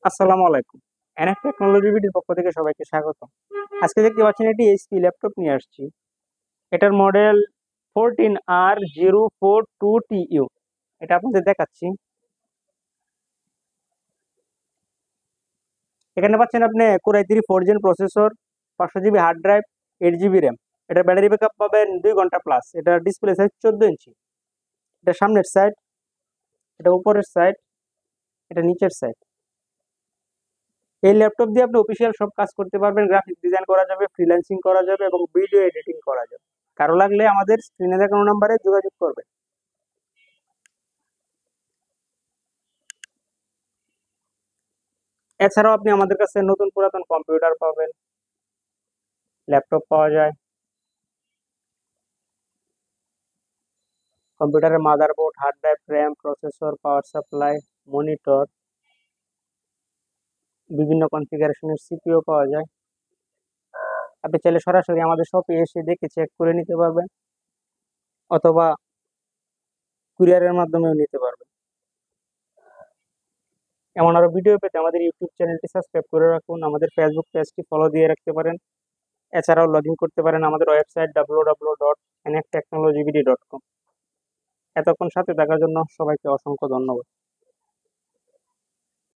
আসসালামু আলাইকুম। NF technology ভিডিওর পক্ষ থেকে সবাইকে স্বাগত। আজকে দেখতে পাচ্ছেন একটি এইচপি ল্যাপটপ নিয়ে আসছি। এটার মডেল 14R042TU। এটা আপনাদের দেখাচ্ছি। এখানে পাচ্ছেন আপনি Core i3 4 gen processor, 500 GB hard drive, 8 GB RAM. এটার ব্যাটারি ব্যাকআপ পাবেন 2 ঘন্টা প্লাস। এটার ডিসপ্লে সাইজ 14 ইঞ্চি। এটা সামনের সাইড, এটা উপরের সাইড, এটা নিচের সাইড। এই ল্যাপটপ দিয়ে আপনি অফিসিয়াল সব কাজ করতে পারবেন। গ্রাফিক ডিজাইন করা যাবে, ফ্রিল্যান্সিং করা যাবে এবং ভিডিও এডিটিং করা যাবে। কারো লাগলে আমাদের স্ক্রিনে দেখানো নাম্বারে যোগাযোগ করবেন। এছাড়াও আপনি আমাদের কাছে নতুন পুরাতন কম্পিউটার পাবেন, ল্যাপটপ পাওয়া যায়, কম্পিউটারের motherboard, hard drive, RAM, processor, power supply, monitor, বিভিন্ন কনফিগারেশনের সিপিইউ পাওয়া যায়। আপনি চাইলে সরাসরি আমাদের শপে এসে দেখে চেক করে নিতে পারবেন, অথবা কুরিয়ারের মাধ্যমেও নিতে পারবেন। এমন আরো ভিডিও পেতে আমাদের ইউটিউব চ্যানেলটি সাবস্ক্রাইব করে রাখুন, আমাদের ফেসবুক পেজটি ফলো দিয়ে রাখতে পারেন। এছাড়াও লগ ইন করতে পারেন আমাদের ওয়েবসাইট www.nftechnologybd.com। এতক্ষণ সাথে থাকার জন্য সবাইকে অসংখ্য ধন্যবাদ।